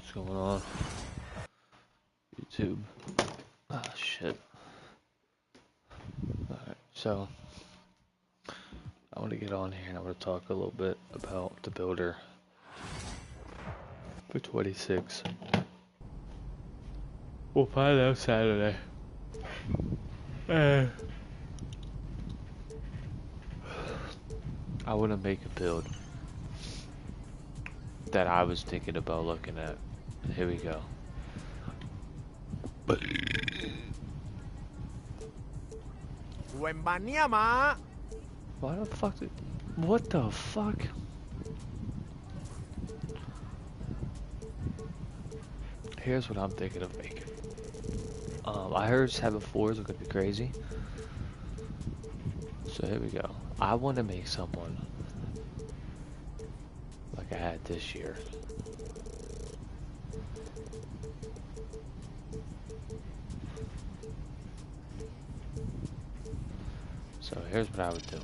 What's going on? YouTube. Ah, shit. Alright, so I want to get on here and I want to talk a little bit about the builder for 26. We'll find out Saturday. I want to make a build that I was thinking about looking at. Here we go. But why the fuck did, what the fuck? Here's what I'm thinking of making. I heard having 4s are gonna be crazy. So here we go. I want to make someone like I had this year. So here's what I would do.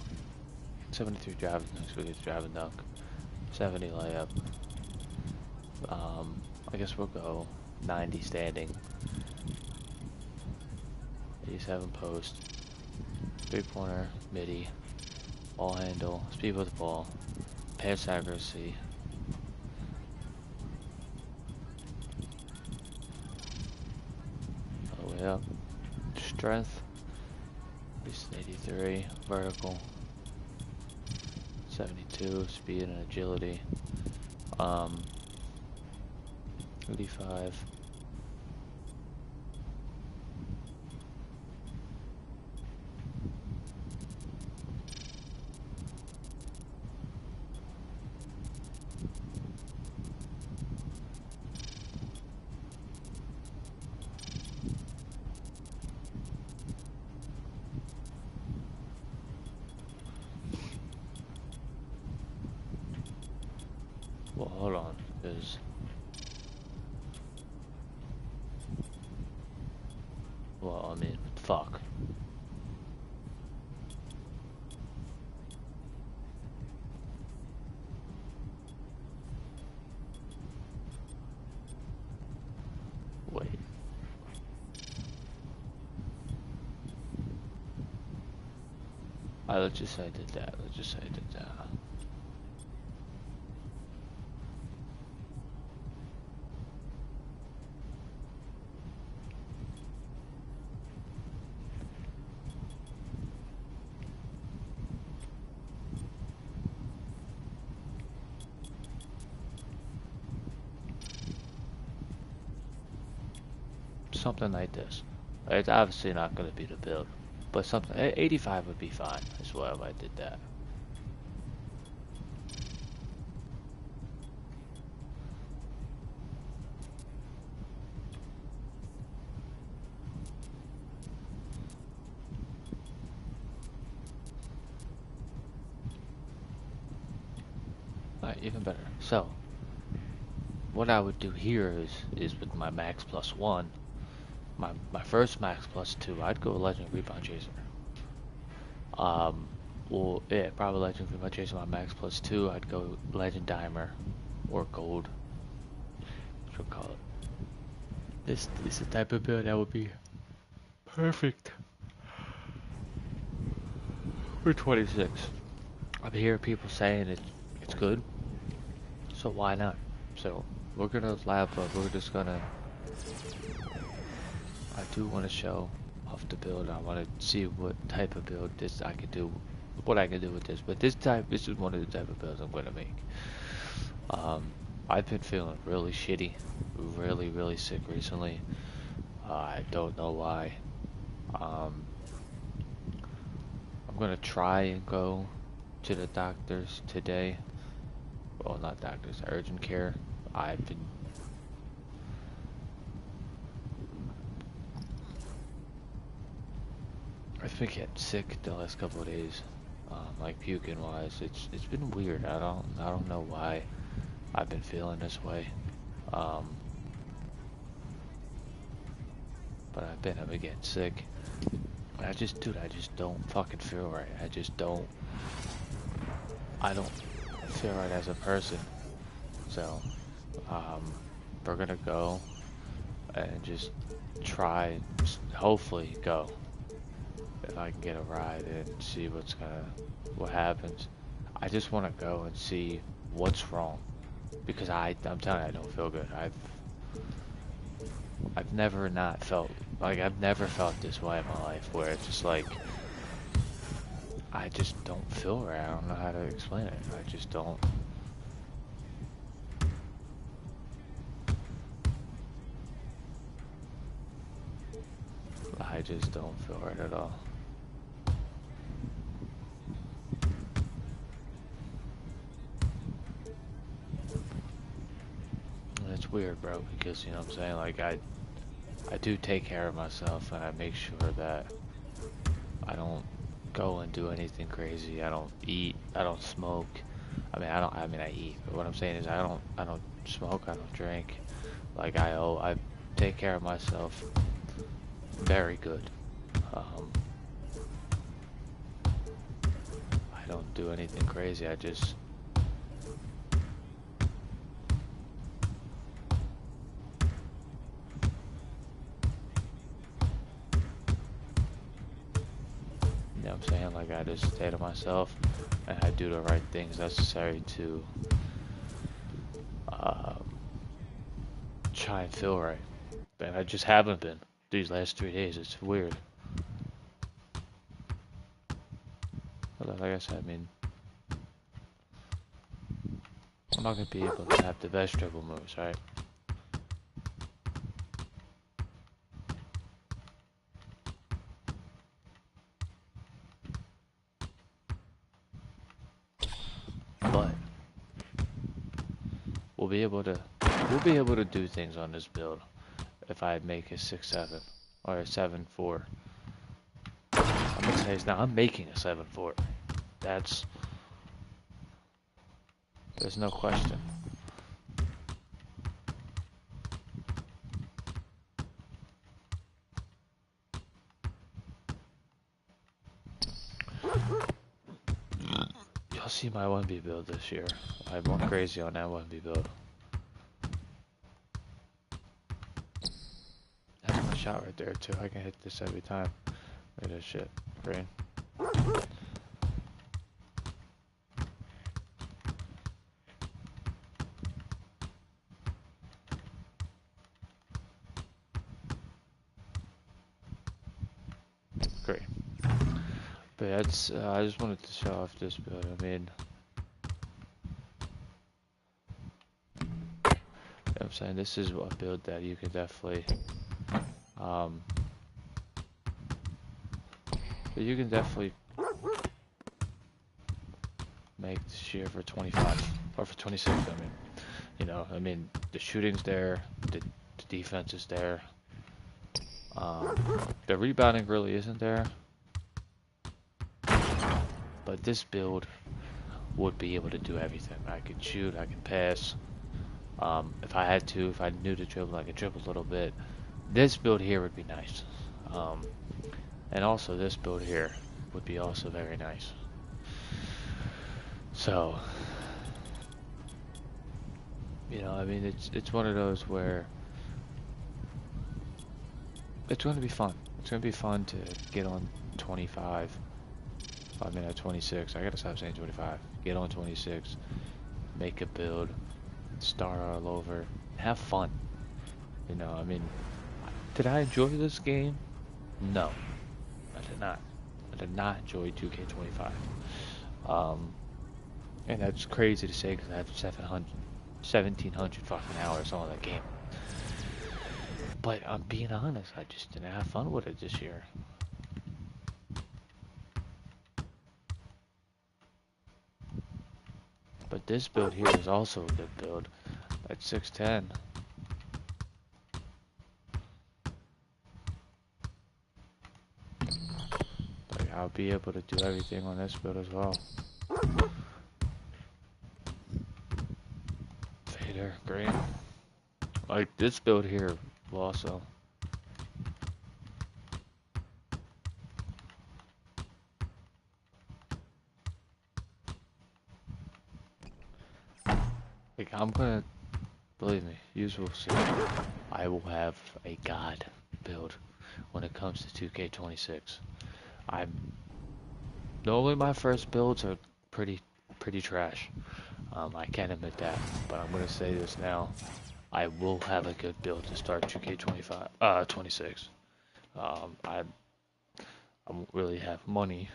73 driving dunk, so we get driving dunk. 70 layup. I guess we'll go 90 standing. 87 post. 3-pointer, midi. Ball handle, speed with the ball. Pass accuracy. All the way up. Strength. 83, vertical, 72, speed and agility, 85, well, hold on, because, well, I mean, fuck. Wait. Alright, let's just say I did that, let's just say I did that. Something like this. It's obviously not going to be the build, but something 85 would be fine as well if I did that. Alright, even better. So, what I would do here is with my max plus 1. My first max plus 2, I'd go Legend Rebound Chaser. Well, yeah, probably Legend Rebound Chaser. My max plus 2, I'd go Legend Dimer or Gold. What should we call it? This is the type of build that would be perfect for 26. I hear people saying it's good, so why not? So we're gonna lab up. We're just gonna. I do want to show off the build. I want to see what type of build this I could do, what I can do with this. But this is one of the type of builds I'm going to make. I've been feeling really shitty, really sick recently. I don't know why. I'm going to try and go to the doctors today. Well, not doctors, urgent care. I've been getting sick the last couple of days, like puking wise. It's been weird. I don't know why I've been feeling this way. But I've been getting sick. I just don't fucking feel right. I don't feel right as a person. So, we're gonna go and just try, hopefully go. If I can get a ride and see what happens. I just want to go and see what's wrong because I'm telling you, I don't feel good. I've never not felt like I've never felt this way in my life where it's just like I just don't feel right. I don't know how to explain it. I just don't. I just don't feel right at all. And it's weird, bro, because you know what I'm saying, like I do take care of myself and I make sure that I don't go and do anything crazy. I don't eat, I don't smoke. I mean I eat, but what I'm saying is I don't smoke, I don't drink. Like I take care of myself very good. I don't do anything crazy. I just you know what I'm saying? Like I just stay to myself and I do the right things necessary to try and feel right. And I just haven't been these last 3 days. It's weird. But like I said, I mean, I'm not gonna be able to have the best dribble moves, right? But we'll be able to do things on this build if I make a 6-7 or a 7-4. I'm gonna say it's now I'm making a 7-4. There's no question. You'll see my 1B build this year. I went crazy on that 1B build. That's my shot right there too. I can hit this every time. Look at this shit. Green. Great. But that's, I just wanted to show off this build. I mean, you know what I'm saying? This is a build that you can definitely, make this year for 25, or for 26, I mean. You know, I mean, the shooting's there, the defense is there. The rebounding really isn't there. But this build would be able to do everything. I could shoot, I can pass. If I had to, if I knew to dribble, I could dribble a little bit. This build here would be nice. And also this build here would be also very nice. So, you know, I mean, it's one of those where it's going to be fun. It's going to be fun to get on 25. I mean, at 26. I gotta stop saying 25. Get on 26. Make a build. Start all over. Have fun. You know, I mean, did I enjoy this game? No, I did not. I did not enjoy 2K25. And that's crazy to say because I have 1,700 fucking hours on that game. But I'm being honest, I just didn't have fun with it this year. But this build here is also a good build. At 6'10". Like, I'll be able to do everything on this build as well. Fader, green. Like, this build here will also. Like, I'm gonna Believe me, you will see. I will have a god build when it comes to 2K26. I'm normally my first builds are pretty trash. I can admit that, but I'm gonna say this now. I will have a good build to start 26. I won't really have money.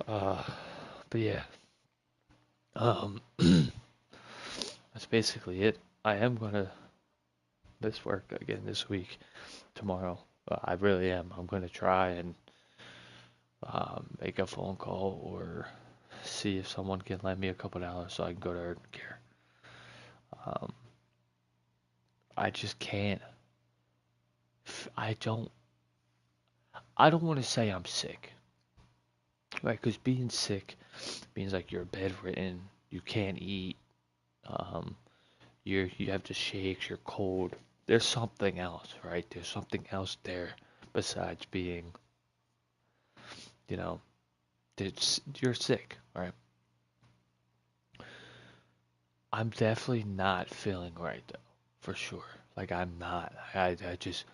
Uh, but yeah, that's basically it. I am gonna miss work again this week, tomorrow. I really am. I'm gonna try and make a phone call or see if someone can lend me a couple dollars so I can go to urgent care. Um, I just can't. I don't. I don't want to say I'm sick, right? Because being sick means like you're bedridden, you can't eat, um, you have the shakes, you're cold. There's something else, right? There's something else there besides being, you know, you're sick, right? I'm definitely not feeling right though, for sure. Like I'm not. I just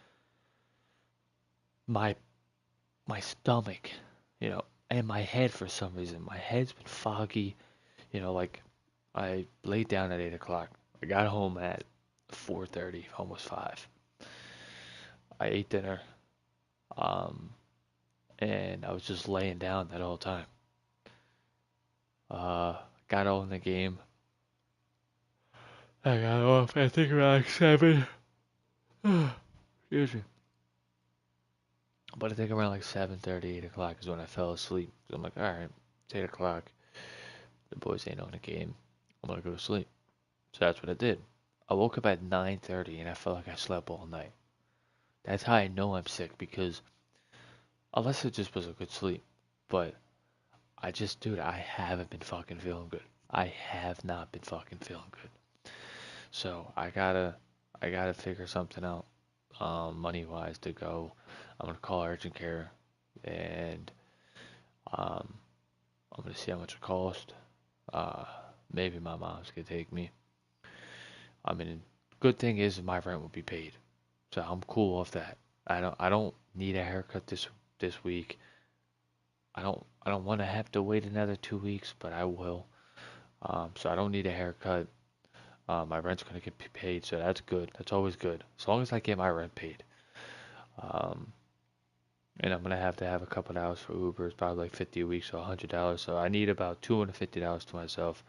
my my stomach, and my head for some reason. My head's been foggy, like I laid down at 8 o'clock. I got home at 4:30, almost 5. I ate dinner, um, and I was just laying down that whole time. Uh, got on the game. I got off, I think around like 7. Excuse me. But I think around like 7:30, 8 o'clock is when I fell asleep. So I'm like, alright, it's 8 o'clock. The boys ain't on the game. I'm gonna go to sleep. So that's what I did. I woke up at 9:30 and I felt like I slept all night. That's how I know I'm sick because unless it just was a good sleep. But dude, I haven't been fucking feeling good. I have not been fucking feeling good. So I gotta figure something out, money wise to go. I'm gonna call urgent care and um, I'm gonna see how much it costs. Uh, maybe my mom's could take me. I mean, good thing is my rent will be paid, so I'm cool with that. I don't need a haircut this week. I don't want to have to wait another 2 weeks, but I will. So I don't need a haircut. My rent's gonna get paid, so that's good. That's always good, as long as I get my rent paid. Um, and I'm gonna have to have a couple dollars for Uber. It's probably like 50 a week, so $100. So I need about $250 to myself.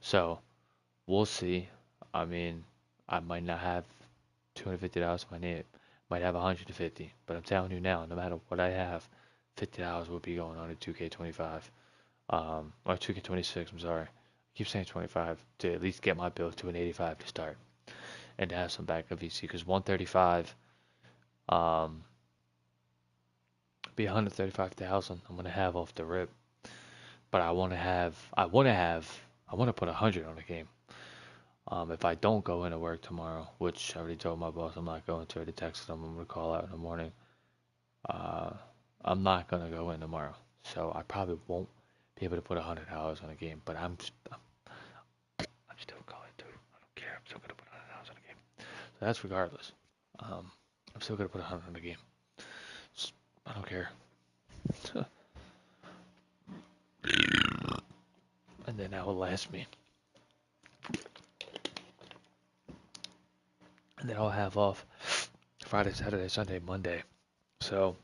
So we'll see. I mean, I might not have $250. Might have 150. But I'm telling you now, no matter what I have, $50 will be going on a 2K25. Or 2K26. I'm sorry. I keep saying 25 to at least get my bill to an 85 to start, and to have some backup VC because 135 um be 135,000 I'm gonna have off the rip. But I want to put 100 on the game. If I don't go into work tomorrow, which I already told my boss I'm not going to, I already texted him I'm gonna call out in the morning. Uh, I'm not gonna go in tomorrow, so I probably won't be able to put $100 on a game. But I'm still going to. I don't care. I'm still gonna put $100 on a game. So that's regardless. Um, I'm still gonna put 100 on the game. I don't care. And then that will last me. And then I'll have off Friday, Saturday, Sunday, Monday. So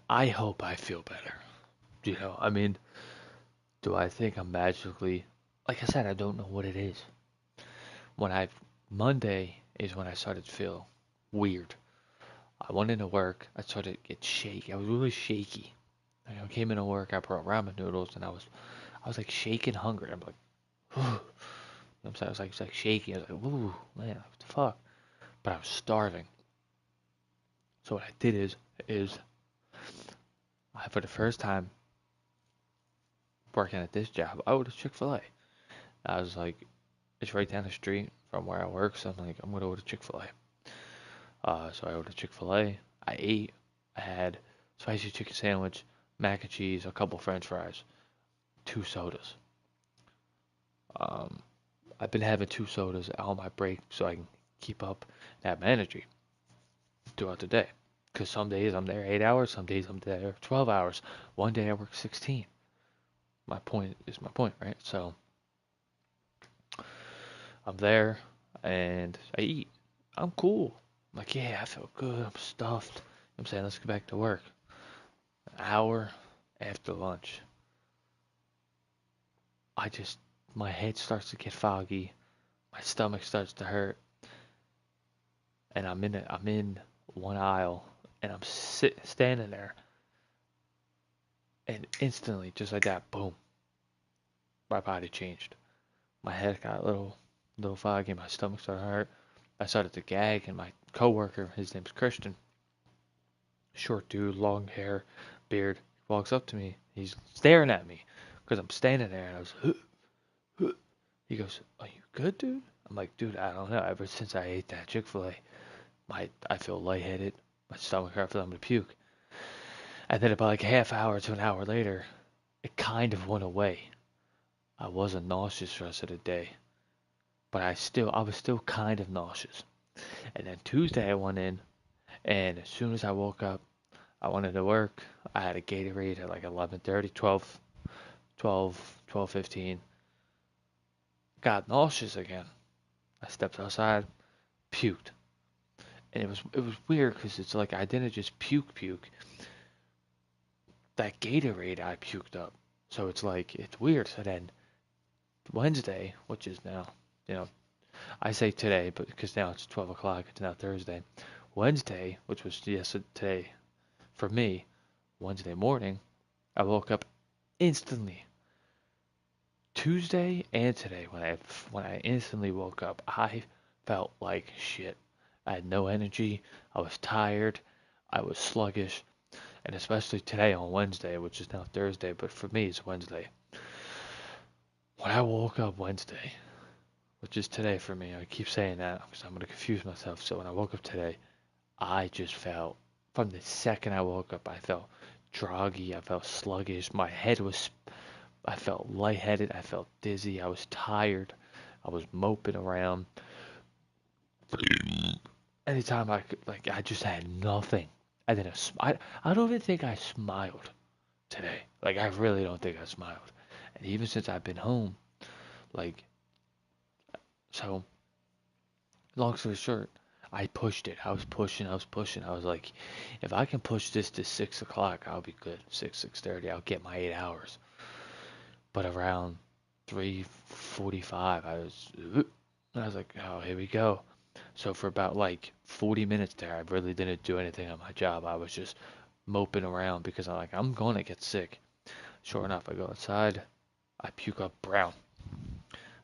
I hope I feel better. I mean, do I think I'm magically, like I said, I don't know what it is. When I, Monday is when I started to feel weird. I went into work, I started to get shaky. I was really shaky. I came into work, I brought ramen noodles, and I was like shaking hungry. I'm like, I'm saying? I was like shaking. I was like, ooh, man, what the fuck? But I was starving. So what I did is for the first time working at this job, I ordered Chick-fil-A. I was like, it's right down the street from where I work, so I'm like, I'm gonna order Chick-fil-A. So I ordered Chick-fil-A. I ate. I had spicy chicken sandwich, mac and cheese, a couple French fries, 2 sodas. Um, I've been having 2 sodas on my break so I can keep up that energy throughout the day. Because some days I'm there 8 hours, some days I'm there 12 hours. One day I work 16. My point is my point, right? So I'm there and I eat. I'm cool. I'm like, yeah, I feel good. I'm stuffed. I'm saying, let's get back to work. An hour after lunch, my head starts to get foggy. My stomach starts to hurt. And I'm in one aisle and I'm standing there. And instantly, just like that, boom, my body changed. My head got a little foggy. My stomach started to hurt. I started to gag, and my coworker, his name's Christian, short dude, long hair, beard, walks up to me. He's staring at me because I'm standing there, and I was, huh. He goes, "Are you good, dude?" I'm like, "Dude, I don't know. Ever since I ate that Chick-fil-A, I feel lightheaded. My stomach hurt. I feel I'm gonna puke." And then about like a half hour to an hour later, it kind of went away. I wasn't nauseous the rest of the day, but I was still kind of nauseous. And then Tuesday I went in, and as soon as I woke up, I wanted to work. I had a Gatorade at like 11:30, 12:15. Got nauseous again. I stepped outside, puked. And it was weird because it's like I didn't just puke. That Gatorade I puked up. So it's like it's weird. So then Wednesday, which is now, you know, I say today, but because now it's 12 o'clock, it's now Thursday. Wednesday, which was yesterday for me, Wednesday morning, I woke up instantly. Tuesday and today, when I instantly woke up, I felt like shit. I had no energy. I was tired. I was sluggish, and especially today on Wednesday, which is now Thursday, but for me it's Wednesday. When I woke up Wednesday, which is today for me, I keep saying that because I'm gonna confuse myself. So when I woke up today, I just felt, from the second I woke up, I felt droggy. I felt sluggish. I felt lightheaded. I felt dizzy. I was tired. I was moping around. Anytime I could, like, I just had nothing. I don't even think I smiled today. Like, I really don't think I smiled. And even since I've been home, like, so, long story short, I pushed it. I was pushing. I was like, if I can push this to 6 o'clock, I'll be good. 6:30, I'll get my 8 hours. But around 3:45, I was like, oh, here we go. So for about like 40 minutes there, I really didn't do anything on my job. I was just moping around because I'm going to get sick. Sure enough, I go outside, I puke up brown.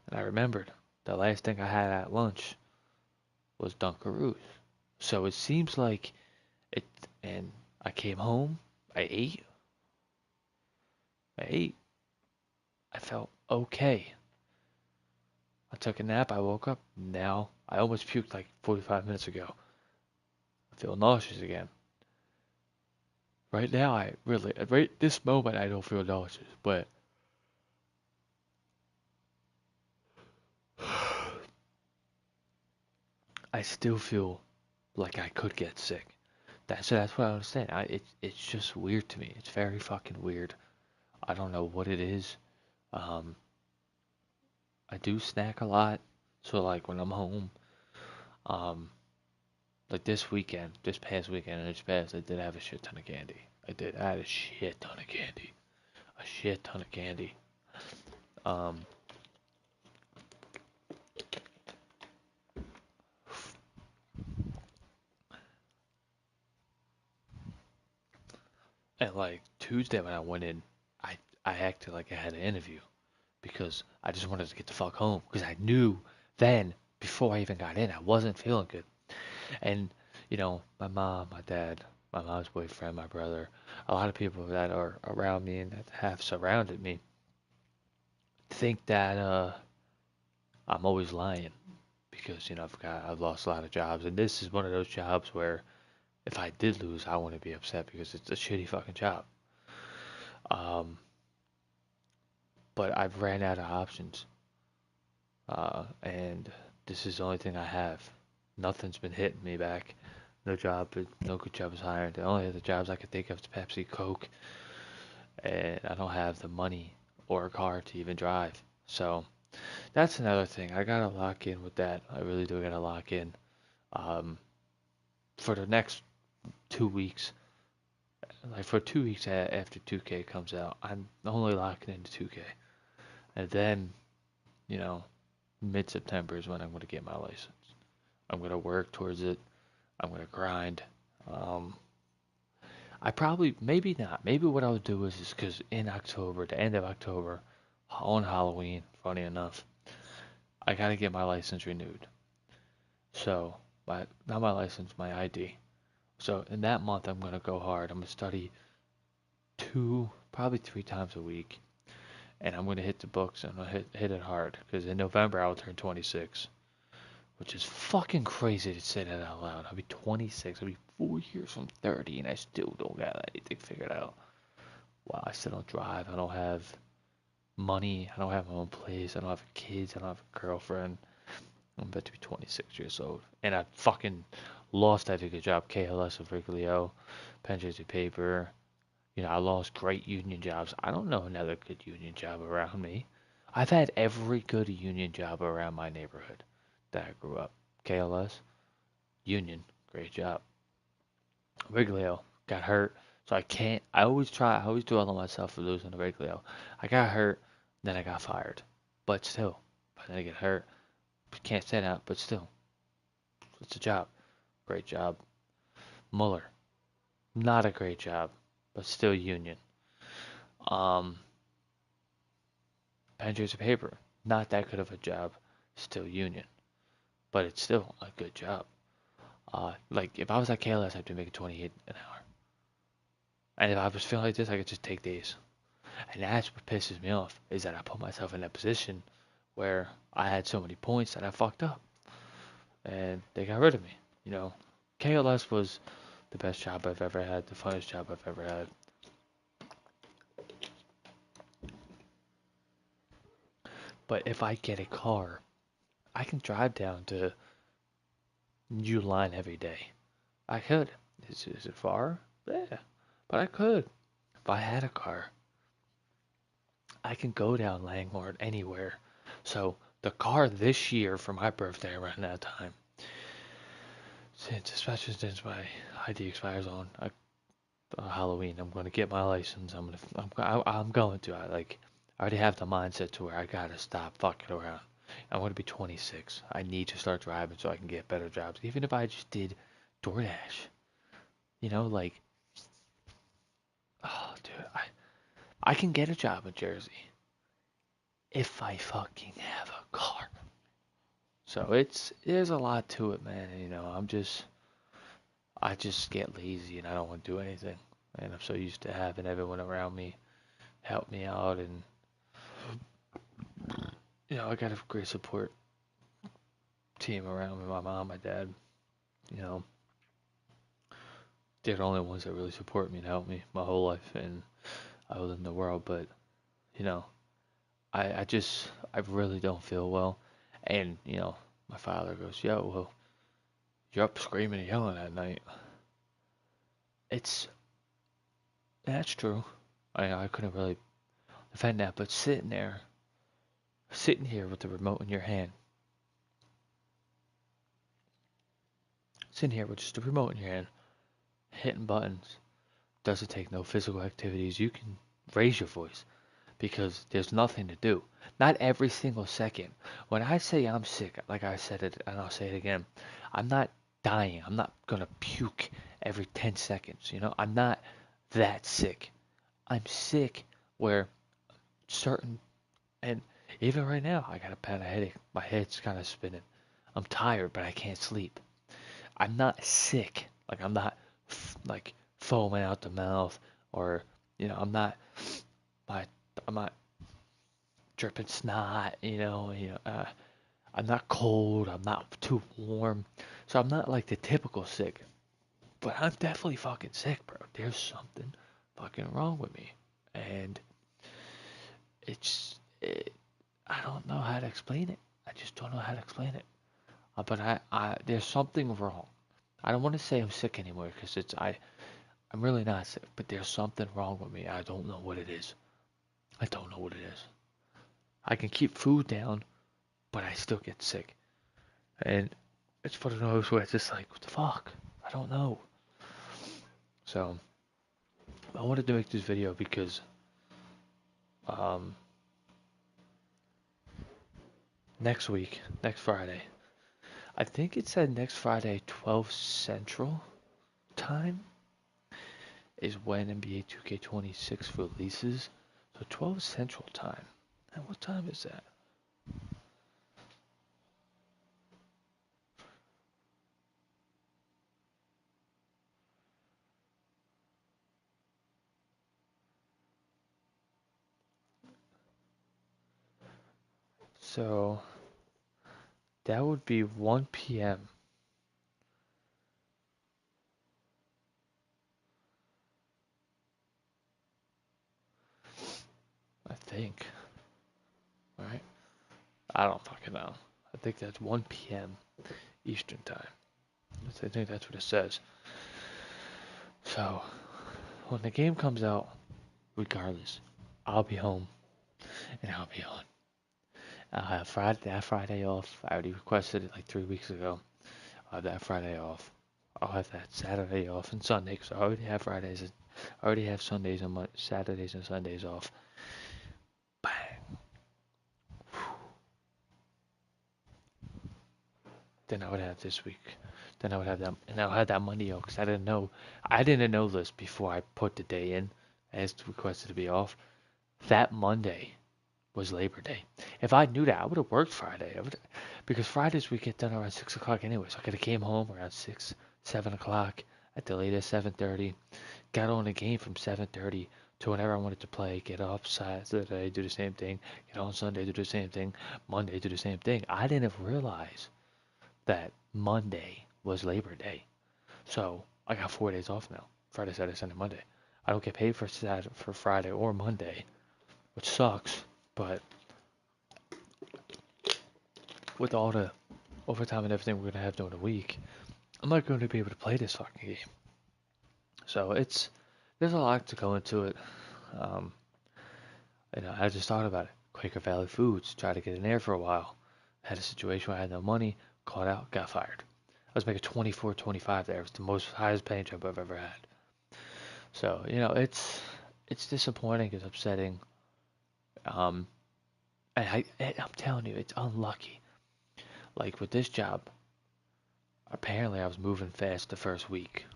And I remembered the last thing I had at lunch was Dunkaroos. So it seems like it, and I came home, I ate, I ate, I felt okay. I took a nap, I woke up, now I almost puked like 45 minutes ago. I feel nauseous again. Right now, right this moment, I don't feel nauseous, but I still feel like I could get sick. That's what I understand. It's just weird to me. It's very fucking weird. I don't know what it is. Um, I do snack a lot, so like when I'm home, um, like this past weekend, and this past, I did have a shit ton of candy. I did. I had a shit ton of candy. A shit ton of candy. Um, and like Tuesday when I went in, I acted like I had an interview because I just wanted to get the fuck home because I knew then before I even got in I wasn't feeling good. And my mom, my dad, my mom's boyfriend, my brother, a lot of people that are around me and that have surrounded me think that I'm always lying because I've lost a lot of jobs, and this is one of those jobs where if I did lose, I wouldn't be upset because it's a shitty fucking job. Um, but I've ran out of options, and this is the only thing I have. Nothing's been hitting me back. No good job is hired. The only other jobs I could think of is Pepsi, Coke, and I don't have the money or a car to even drive. So that's another thing. I gotta lock in with that. I really do gotta lock in. Um, for the next 2 weeks, like for 2 weeks after 2K comes out, I'm only locking into 2K, and then you know, mid-September is when I'm gonna get my license. I'm gonna work towards it. I'm gonna grind. Um, I probably, maybe not. Maybe what I'll do is because in October, the end of October, on Halloween, funny enough, I gotta get my license renewed. So, not my license, my ID. So in that month, I'm gonna go hard. I'm gonna study probably 3 times a week, and I'm gonna hit the books and I'm gonna hit it hard. Because in November I'll turn 26, which is fucking crazy to say that out loud. I'll be 26. I'll be 4 years from 30, and I still don't got anything figured out. Wow, I still don't drive. I don't have money. I don't have my own place. I don't have kids. I don't have a girlfriend. I'm about to be 26 years old. And I fucking lost that good job. KLS of Wrigley-O, pen, and paper. I lost great union jobs. I don't know another good union job around me. I've had every good union job around my neighborhood that I grew up. KLS, union, great job. Wrigley-O, got hurt. So I can't, I always do all of myself for losing the Wrigley-O. I got hurt, then I got fired. But still, then I get hurt. Can't stand out, but still, it's a job. Great job. Muller, not a great job, but still union. Um, pen, of paper, not that good of a job, still union, but it's still a good job. Like if I was at KLS, I'd be making 28 an hour, and if I was feeling like this, I could just take days. And that's what pisses me off is that I put myself in that position where I had so many points that I fucked up, and they got rid of me. You know, KLS was the best job I've ever had, the funnest job I've ever had. But if I get a car, I can drive down to New Line every day. I could. Is it far? Yeah, but I could. If I had a car, I can go down Langhorne anywhere. So the car this year for my birthday around that time, especially since my ID expires on Halloween, I'm going to get my license. I'm going to. I already have the mindset to where I gotta stop fucking around. I'm going to be 26. I need to start driving so I can get better jobs. Even if I just did DoorDash, like, oh, dude, I can get a job in Jersey if I fucking have a car. So there's a lot to it, man. I just get lazy and I don't want to do anything. And I'm so used to having everyone around me help me out, and I got a great support team around me. My mom, my dad, you know, they're the only ones that really support me and help me my whole life, and I live in the world. But you know, I really don't feel well, and my father goes, "Yo, well, you're up screaming and yelling at night." It's That's true. I couldn't really defend that, but sitting here with the remote in your hand, sitting here with just the remote in your hand, hitting buttons, doesn't take no physical activities. You can raise your voice because there's nothing to do. Not every single second. When I say I'm sick, like I said it, and I'll say it again, I'm not dying. I'm not gonna puke every 10 seconds. I'm not that sick. I'm sick where certain, and even right now, I got a bad headache. My head's kind of spinning. I'm tired, but I can't sleep. I'm not sick. Like I'm not like foaming out the mouth, or I'm not my I'm not dripping snot. I'm not cold. I'm not too warm. So I'm not like the typical sick. But I'm definitely fucking sick, bro. There's something fucking wrong with me, and I don't know how to explain it. I just don't know how to explain it. But there's something wrong. I don't want to say I'm sick anymore because I'm really not sick. But there's something wrong with me. I don't know what it is. I don't know what it is. I can keep food down, but I still get sick. And it's one of those where it's just like, what the fuck? I don't know. So I wanted to make this video because um, next week, next Friday, I think it said next Friday, 12 Central time is when NBA 2K26 releases. So 12 Central time. And what time is that? So that would be 1 p.m. I think. Right? I don't fucking know. I think that's 1 p.m. Eastern time. I think that's what it says. So when the game comes out, regardless, I'll be home and I'll be on. I'll have that Friday off. I already requested it like 3 weeks ago. I'll have that Friday off. I'll have that Saturday off and Sunday because I already have Fridays. I already have Sundays and Saturdays and Sundays off. Bang. Then I would have this week. Then I would have that, and I'll have that Monday off because I didn't know. I didn't know this before I put the day in as requested to be off. That Monday was Labor Day. If I knew that, I would have worked Friday. Because Fridays we get done around 6 o'clock anyway. So I could have came home around 6, 7 o'clock at the latest 7:30. Got on the game from 7:30 to whenever I wanted to play. Get up Saturday, do the same thing. Get on Sunday, do the same thing. Monday, do the same thing. I didn't realize that Monday was Labor Day. So I got 4 days off now. Friday, Saturday, Sunday, Monday. I don't get paid for Friday or Monday, which sucks. But with all the overtime and everything we're gonna have during the week, I'm not going to be able to play this fucking game. So there's a lot to go into it. Um, I just thought about it. Quaker Valley Foods, tried to get in there for a while. Had a situation where I had no money, caught out, got fired. I was making 24, 25 there. It was the most highest paying job I've ever had. So, it's disappointing, it's upsetting. Um, I'm telling you, it's unlucky. Like with this job, apparently I was moving fast the first week.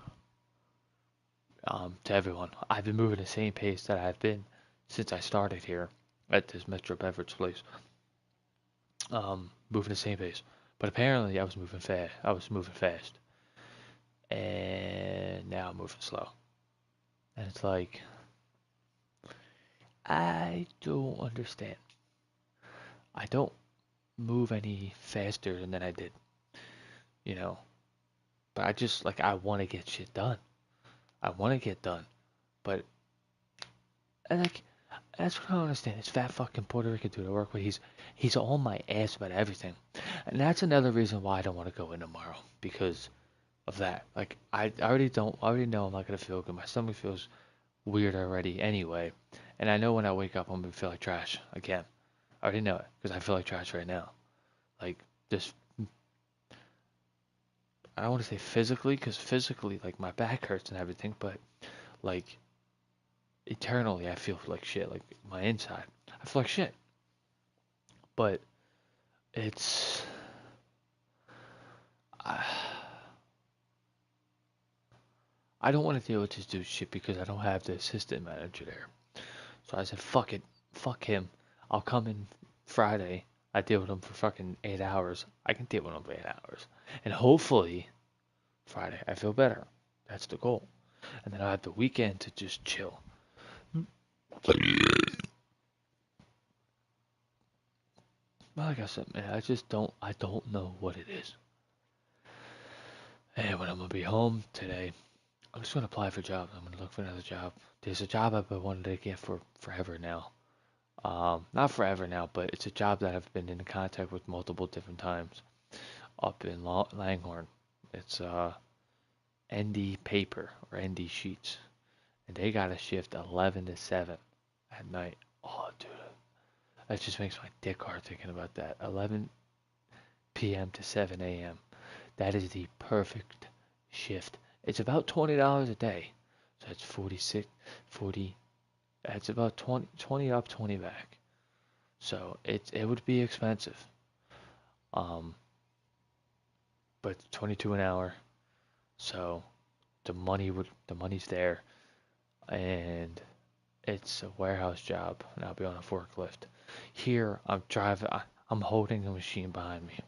To everyone, I've been moving the same pace that I've been since I started here at this Metro Beverage place. Moving the same pace, but apparently I was moving fast. And now I'm moving slow. And it's like, I don't understand. I don't move any faster than I did, you know. But I just like I want to get shit done. I want to get done, but I like that's what I don't understand. This fat fucking Puerto Rican dude I work with, he's on my ass about everything, and that's another reason why I don't want to go in tomorrow because of that. Like I already know I'm not gonna feel good. My stomach feels weird already anyway, and I know when I wake up I'm gonna feel like trash again. I already know it because I feel like trash right now. Like just I don't want to say physically because physically like my back hurts and everything, but like eternally I feel like shit. Like my inside, I feel like shit. But it's I, I don't want to deal with this dude shit because I don't have the assistant manager there. So I said, fuck it, fuck him. I'll come in Friday. I deal with him for fucking 8 hours. I can deal with him for 8 hours, and hopefully, Friday, I feel better. That's the goal. And then I have the weekend to just chill. But like I said, man, I don't know what it is. And when I'm gonna be home today, I'm just gonna apply for jobs. I'm gonna look for another job. There's a job I've been wanting to get for forever now. Not forever now, but it's a job that I've been in contact with multiple different times up in Langhorne. It's ND paper or ND sheets, and they got a shift 11 to 7 at night. Oh, dude, that just makes my dick hard thinking about that. 11 p.m. to 7 a.m. That is the perfect shift. It's about $20 a day, so that's 46, 40. That's about 20 up, 20 back. So it would be expensive. Um, but 22 an hour. So the money's there, and it's a warehouse job, and I'll be on a forklift. Here I'm driving. I'm holding a machine behind me.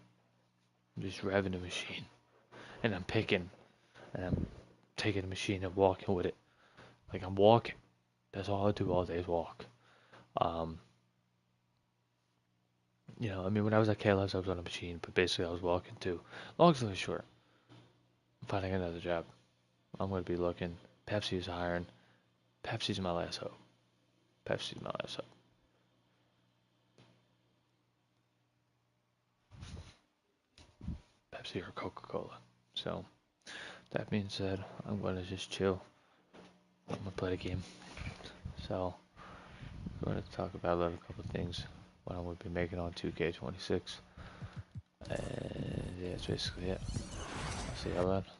I'm just revving the machine, and I'm picking, and I'm taking the machine and walking with it. Like I'm walking. That's all I do all day is walk. Um, I mean, when I was at KLS, I was on a machine, but basically I was walking too. Long story short, I'm finding another job. I'm going to be looking. Pepsi's hiring. Pepsi's my last hope. Pepsi's my last hope. Pepsi or Coca-Cola. So, that being said, I'm going to just chill. I'm going to play the game. So, we're going to talk about a couple of things. What I'm going to be making on 2K26. And yeah, that's basically it. I'll see y'all then.